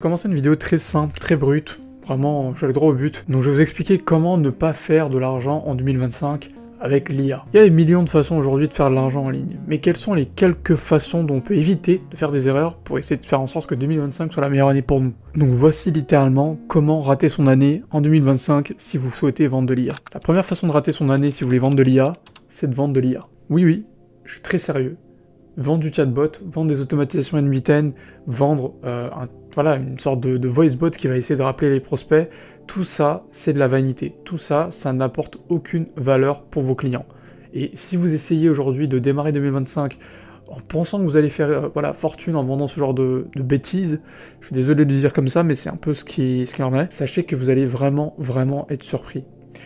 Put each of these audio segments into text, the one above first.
Commencer une vidéo très simple, très brute, vraiment j'allais droit au but. Donc je vais vous expliquer comment ne pas faire de l'argent en 2025 avec l'IA. Il y a des millions de façons aujourd'hui de faire de l'argent en ligne, mais quelles sont les quelques façons dont on peut éviter de faire des erreurs pour essayer de faire en sorte que 2025 soit la meilleure année pour nous. Donc voici littéralement comment rater son année en 2025 si vous souhaitez vendre de l'IA. La première façon de rater son année si vous voulez vendre de l'IA, c'est de vendre de l'IA. Oui, je suis très sérieux. Vendre du chatbot, vendre des automatisations N8N, vendre une sorte de voice bot qui va essayer de rappeler les prospects, tout ça, c'est de la vanité. Tout ça, ça n'apporte aucune valeur pour vos clients. Et si vous essayez aujourd'hui de démarrer 2025 en pensant que vous allez faire fortune en vendant ce genre de bêtises, je suis désolé de le dire comme ça, mais c'est un peu ce qui en est, sachez que vous allez vraiment être surpris.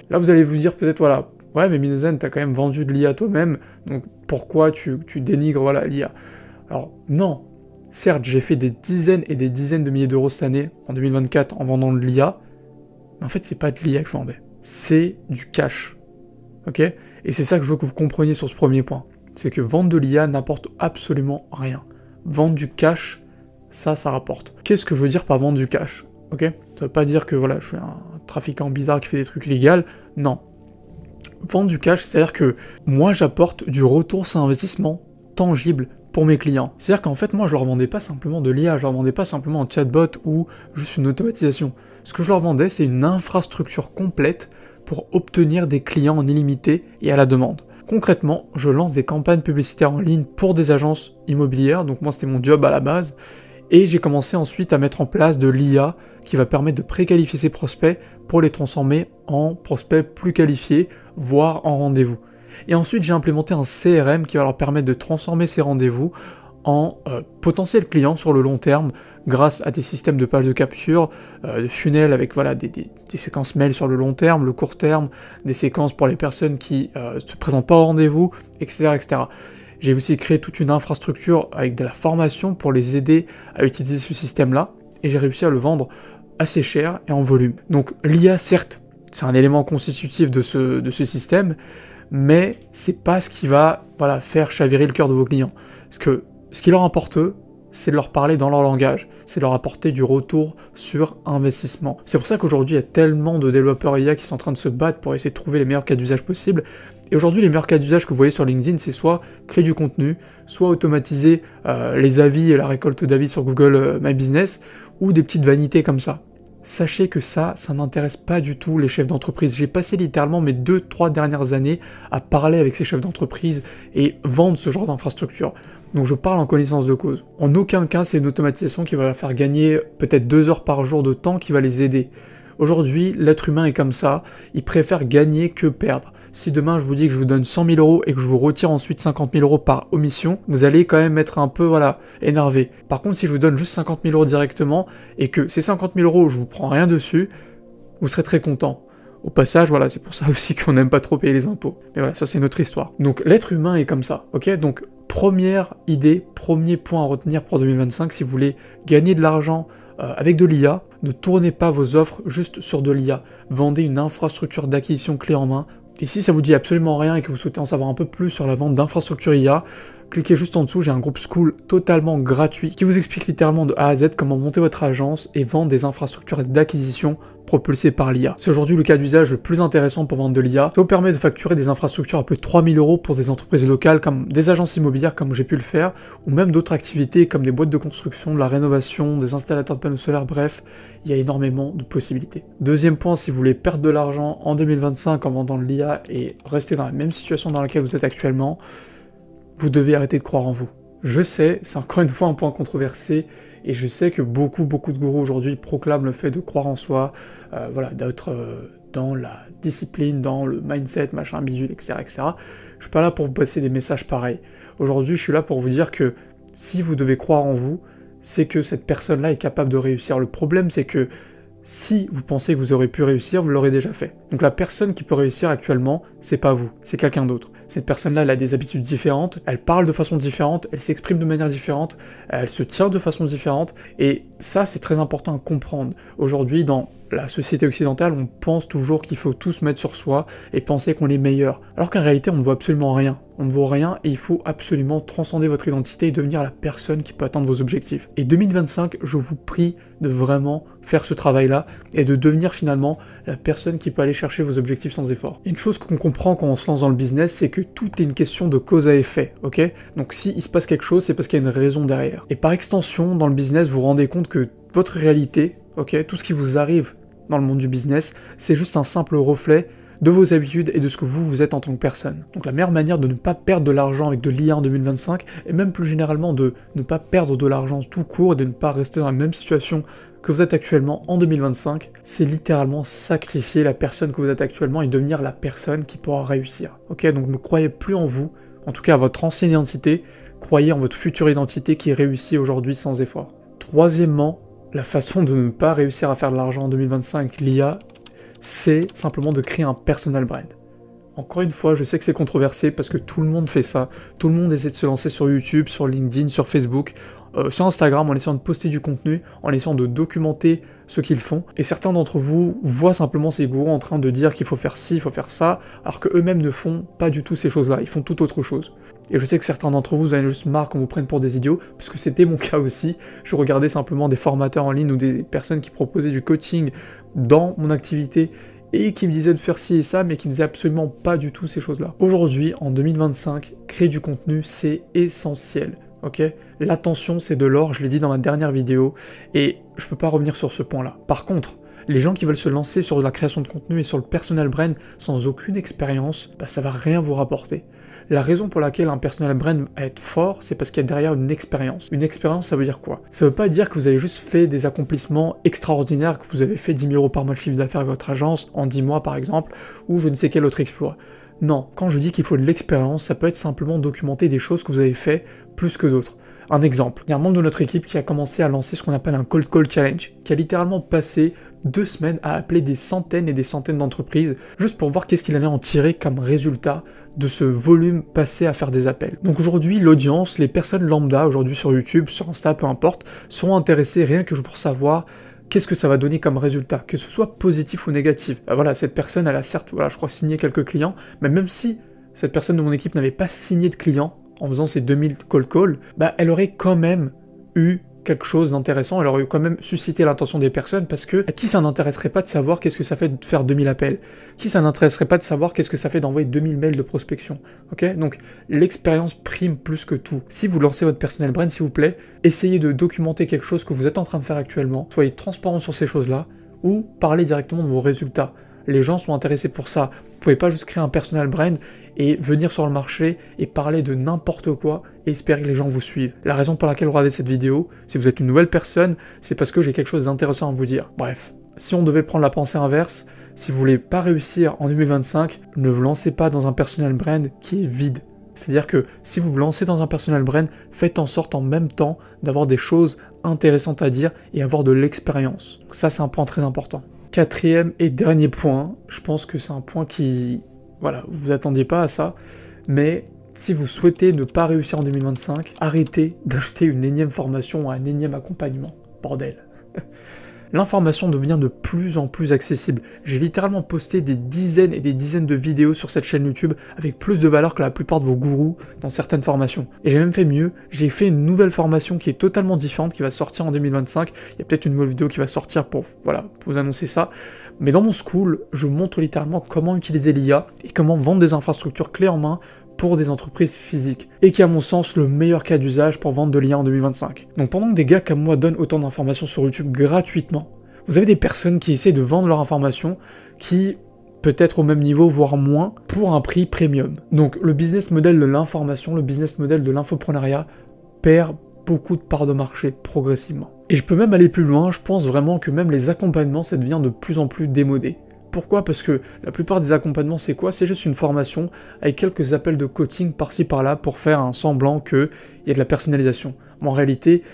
Là, vous allez vous dire peut-être, ouais, mais Minozen, t'as quand même vendu de l'IA toi-même, donc pourquoi tu dénigres l'IA? Alors, non. Certes, j'ai fait des dizaines et des dizaines de milliers d'euros cette année, en 2024, en vendant de l'IA, mais en fait, c'est pas de l'IA que je vendais. C'est du cash. Ok? Et c'est ça que je veux que vous compreniez sur ce premier point. C'est que vendre de l'IA n'apporte absolument rien. Vendre du cash, ça rapporte. Qu'est-ce que je veux dire par vendre du cash? Ok? Ça veut pas dire que je suis un trafiquant bizarre qui fait des trucs légaux. Non. Vendre du cash, c'est-à-dire que moi j'apporte du retour sur investissement tangible pour mes clients. C'est-à-dire qu'en fait moi je leur vendais pas simplement de l'IA, je leur vendais pas simplement un chatbot ou juste une automatisation. Ce que je leur vendais, c'est une infrastructure complète pour obtenir des clients en illimité et à la demande. Concrètement, je lance des campagnes publicitaires en ligne pour des agences immobilières, donc moi c'était mon job à la base, et j'ai commencé ensuite à mettre en place de l'IA qui va permettre de préqualifier ces prospects pour les transformer en prospects plus qualifiés, voire en rendez-vous. Et ensuite, j'ai implémenté un CRM qui va leur permettre de transformer ces rendez-vous en potentiels clients sur le long terme grâce à des systèmes de pages de capture, de funnels avec des séquences mail sur le long terme, le court terme, des séquences pour les personnes qui ne se présentent pas au rendez-vous, etc. J'ai aussi créé toute une infrastructure avec de la formation pour les aider à utiliser ce système-là, et j'ai réussi à le vendre assez cher et en volume. Donc l'IA, certes, c'est un élément constitutif de ce système, mais c'est pas ce qui va faire chavirer le cœur de vos clients. Parce que ce qui leur importe, eux, c'est de leur parler dans leur langage, c'est de leur apporter du retour sur investissement. C'est pour ça qu'aujourd'hui, il y a tellement de développeurs IA qui sont en train de se battre pour essayer de trouver les meilleurs cas d'usage possibles. Et aujourd'hui, les meilleurs cas d'usage que vous voyez sur LinkedIn, c'est soit créer du contenu, soit automatiser les avis et la récolte d'avis sur Google My Business, ou des petites vanités comme ça. Sachez que ça n'intéresse pas du tout les chefs d'entreprise. J'ai passé littéralement mes 2-3 dernières années à parler avec ces chefs d'entreprise et vendre ce genre d'infrastructure. Donc je parle en connaissance de cause. En aucun cas, c'est une automatisation qui va leur faire gagner peut-être 2 heures par jour de temps qui va les aider. Aujourd'hui, l'être humain est comme ça, il préfère gagner que perdre. Si demain je vous dis que je vous donne 100 000 euros et que je vous retire ensuite 50 000 euros par omission, vous allez quand même être un peu énervé. Par contre, si je vous donne juste 50 000 euros directement et que ces 50 000 euros, je vous prends rien dessus, vous serez très content. Au passage, c'est pour ça aussi qu'on n'aime pas trop payer les impôts. Mais ça c'est notre histoire. Donc l'être humain est comme ça, ok? Donc première idée, premier point à retenir pour 2025, si vous voulez gagner de l'argent avec de l'IA, ne tournez pas vos offres juste sur de l'IA. Vendez une infrastructure d'acquisition clé en main. Et si ça vous dit absolument rien et que vous souhaitez en savoir un peu plus sur la vente d'infrastructures IA, cliquez juste en dessous, j'ai un groupe School totalement gratuit qui vous explique littéralement de A à Z comment monter votre agence et vendre des infrastructures d'acquisition propulsées par l'IA. C'est aujourd'hui le cas d'usage le plus intéressant pour vendre de l'IA. Ça vous permet de facturer des infrastructures à peu de 3 000 euros pour des entreprises locales comme des agences immobilières comme j'ai pu le faire, ou même d'autres activités comme des boîtes de construction, de la rénovation, des installateurs de panneaux solaires, bref, il y a énormément de possibilités. Deuxième point, si vous voulez perdre de l'argent en 2025 en vendant de l'IA et rester dans la même situation dans laquelle vous êtes actuellement, vous devez arrêter de croire en vous. Je sais, c'est encore une fois un point controversé, et je sais que beaucoup de gourous aujourd'hui proclament le fait de croire en soi, d'être dans la discipline, dans le mindset, machin, bidule, etc. Je suis pas là pour vous passer des messages pareils. Aujourd'hui, je suis là pour vous dire que si vous devez croire en vous, c'est que cette personne-là est capable de réussir. Le problème, c'est que si vous pensez que vous aurez pu réussir, vous l'aurez déjà fait. Donc la personne qui peut réussir actuellement, c'est pas vous, c'est quelqu'un d'autre. Cette personne-là, elle a des habitudes différentes, elle parle de façon différente, elle s'exprime de manière différente, elle se tient de façon différente, et ça, c'est très important à comprendre. Aujourd'hui, dans la société occidentale, on pense toujours qu'il faut tout se mettre sur soi et penser qu'on est meilleur. Alors qu'en réalité, on ne vaut absolument rien. On ne vaut rien et il faut absolument transcender votre identité et devenir la personne qui peut atteindre vos objectifs. Et 2025, je vous prie de vraiment faire ce travail-là et de devenir finalement la personne qui peut aller chercher vos objectifs sans effort. Une chose qu'on comprend quand on se lance dans le business, c'est que tout est une question de cause à effet, ok? Donc si il se passe quelque chose, c'est parce qu'il y a une raison derrière. Et par extension, dans le business, vous vous rendez compte que votre réalité, ok, tout ce qui vous arrive dans le monde du business, c'est juste un simple reflet de vos habitudes et de ce que vous êtes en tant que personne. Donc la meilleure manière de ne pas perdre de l'argent avec de l'IA en 2025, et même plus généralement de ne pas perdre de l'argent tout court et de ne pas rester dans la même situation que vous êtes actuellement en 2025, c'est littéralement sacrifier la personne que vous êtes actuellement et devenir la personne qui pourra réussir. Ok, donc ne croyez plus en vous, en tout cas à votre ancienne identité, croyez en votre future identité qui réussit aujourd'hui sans effort. Troisièmement, la façon de ne pas réussir à faire de l'argent en 2025, l'IA, c'est simplement de créer un personal brand. Encore une fois, je sais que c'est controversé parce que tout le monde fait ça. Tout le monde essaie de se lancer sur YouTube, sur LinkedIn, sur Facebook, sur Instagram, en essayant de poster du contenu, en essayant de documenter ce qu'ils font. Et certains d'entre vous voient simplement ces gourous en train de dire qu'il faut faire ci, il faut faire ça, alors qu'eux-mêmes ne font pas du tout ces choses-là, ils font tout autre chose. Et je sais que certains d'entre vous avez juste marre qu'on vous prenne pour des idiots, parce que c'était mon cas aussi. Je regardais simplement des formateurs en ligne ou des personnes qui proposaient du coaching dans mon activité, et qui me disaient de faire ci et ça, mais qui ne faisaient absolument pas du tout ces choses-là. Aujourd'hui, en 2025, créer du contenu, c'est essentiel. Ok, l'attention c'est de l'or, je l'ai dit dans ma dernière vidéo, et je peux pas revenir sur ce point-là. Par contre, les gens qui veulent se lancer sur de la création de contenu et sur le personal brand sans aucune expérience, bah ça va rien vous rapporter. La raison pour laquelle un personal brand va être fort, c'est parce qu'il y a derrière une expérience. Une expérience, ça veut dire quoi? Ça veut pas dire que vous avez juste fait des accomplissements extraordinaires, que vous avez fait 10 000 € par mois de chiffre d'affaires avec votre agence, en 10 mois par exemple, ou je ne sais quel autre exploit. Non, quand je dis qu'il faut de l'expérience, ça peut être simplement documenter des choses que vous avez fait plus que d'autres. Un exemple, il y a un membre de notre équipe qui a commencé à lancer ce qu'on appelle un Cold Call Challenge, qui a littéralement passé 2 semaines à appeler des centaines et des centaines d'entreprises, juste pour voir qu'est-ce qu'il allait en tirer comme résultat de ce volume passé à faire des appels. Donc aujourd'hui, l'audience, les personnes lambda aujourd'hui sur YouTube, sur Insta, peu importe, seront intéressées rien que pour savoir qu'est-ce que ça va donner comme résultat, que ce soit positif ou négatif. Voilà, cette personne, elle a certes, voilà, je crois, signé quelques clients, mais même si cette personne de mon équipe n'avait pas signé de clients en faisant ces 2000 cold calls, bah, elle aurait quand même eu quelque chose d'intéressant, elle aurait quand même suscité l'attention des personnes, parce que à qui ça n'intéresserait pas de savoir qu'est-ce que ça fait de faire 2000 appels? Qui ça n'intéresserait pas de savoir qu'est-ce que ça fait d'envoyer 2000 mails de prospection? Ok, donc l'expérience prime plus que tout. Si vous lancez votre personal brand, s'il vous plaît, essayez de documenter quelque chose que vous êtes en train de faire actuellement, soyez transparent sur ces choses-là, ou parlez directement de vos résultats. Les gens sont intéressés pour ça. Vous pouvez pas juste créer un personal brand et venir sur le marché et parler de n'importe quoi et espérer que les gens vous suivent. La raison pour laquelle vous regardez cette vidéo, si vous êtes une nouvelle personne, c'est parce que j'ai quelque chose d'intéressant à vous dire. Bref, si on devait prendre la pensée inverse, si vous voulez pas réussir en 2025, ne vous lancez pas dans un personal brand qui est vide. C'est-à-dire que si vous vous lancez dans un personal brand, faites en sorte en même temps d'avoir des choses intéressantes à dire et avoir de l'expérience. Ça, c'est un point très important. Quatrième et dernier point, je pense que c'est un point qui... Voilà, vous vous attendiez pas à ça, mais si vous souhaitez ne pas réussir en 2025, arrêtez d'acheter une énième formation ou un énième accompagnement. Bordel. L'information devient de plus en plus accessible. J'ai littéralement posté des dizaines et des dizaines de vidéos sur cette chaîne YouTube avec plus de valeur que la plupart de vos gourous dans certaines formations. Et j'ai même fait mieux, j'ai fait une nouvelle formation qui est totalement différente, qui va sortir en 2025. Il y a peut-être une nouvelle vidéo qui va sortir pour vous annoncer ça. Mais dans mon school, je montre littéralement comment utiliser l'IA et comment vendre des infrastructures clés en main pour des entreprises physiques, et qui est à mon sens le meilleur cas d'usage pour vendre de l'IA en 2025. Donc pendant que des gars comme moi donnent autant d'informations sur YouTube gratuitement, vous avez des personnes qui essaient de vendre leur information qui peut-être au même niveau, voire moins, pour un prix premium. Donc le business model de l'information, le business model de l'infopreneuriat perd beaucoup de parts de marché progressivement. Et je peux même aller plus loin, je pense vraiment que même les accompagnements, ça devient de plus en plus démodé. Pourquoi? Parce que la plupart des accompagnements, c'est quoi? C'est juste une formation avec quelques appels de coaching par-ci par-là pour faire un semblant qu'il y a de la personnalisation. Mais en réalité,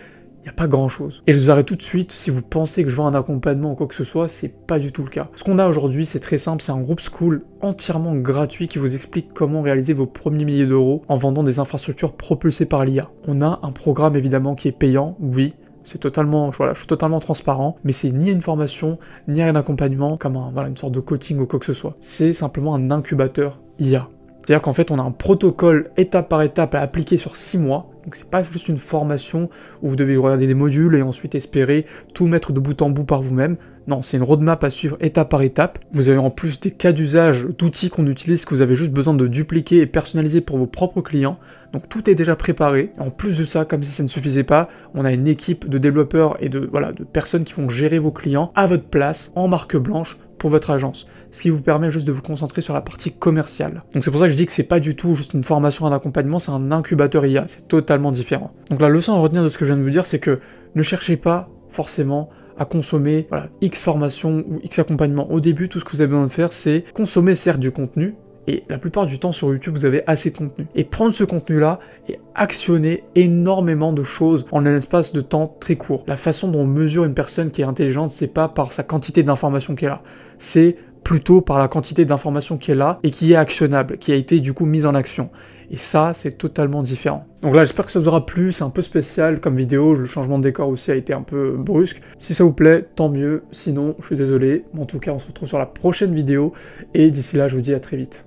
il n'y a pas grand-chose. Et je vous arrête tout de suite, si vous pensez que je vends un accompagnement ou quoi que ce soit, c'est pas du tout le cas. Ce qu'on a aujourd'hui, c'est très simple, c'est un groupe school entièrement gratuit qui vous explique comment réaliser vos premiers milliers d'euros en vendant des infrastructures propulsées par l'IA. On a un programme évidemment qui est payant, oui, c'est totalement, voilà, je suis totalement transparent, mais c'est ni une formation, ni un accompagnement, comme une sorte de coaching ou quoi que ce soit. C'est simplement un incubateur IA. C'est-à-dire qu'en fait, on a un protocole étape par étape à appliquer sur 6 mois. Donc c'est pas juste une formation où vous devez regarder des modules et ensuite espérer tout mettre de bout en bout par vous-même. Non, c'est une roadmap à suivre étape par étape. Vous avez en plus des cas d'usage d'outils qu'on utilise que vous avez juste besoin de dupliquer et personnaliser pour vos propres clients. Donc tout est déjà préparé. En plus de ça, comme si ça ne suffisait pas, on a une équipe de développeurs et de personnes qui vont gérer vos clients à votre place, en marque blanche, pour votre agence, ce qui vous permet juste de vous concentrer sur la partie commerciale. Donc c'est pour ça que je dis que c'est pas du tout juste une formation, un accompagnement, c'est un incubateur IA, c'est totalement différent. Donc la leçon à retenir de ce que je viens de vous dire, c'est que ne cherchez pas forcément à consommer X formation ou X accompagnement. Au début, tout ce que vous avez besoin de faire, c'est consommer certes du contenu, et la plupart du temps sur YouTube, vous avez assez de contenu. Et prendre ce contenu-là et actionner énormément de choses en un espace de temps très court. La façon dont on mesure une personne qui est intelligente, c'est pas par sa quantité d'informations qu'elle a, c'est plutôt par la quantité d'informations qu'elle a et qui est actionnable, qui a été du coup mise en action. Et ça, c'est totalement différent. Donc là, j'espère que ça vous aura plu, c'est un peu spécial comme vidéo, le changement de décor aussi a été un peu brusque. Si ça vous plaît, tant mieux, sinon, je suis désolé. En tout cas, on se retrouve sur la prochaine vidéo, et d'ici là, je vous dis à très vite.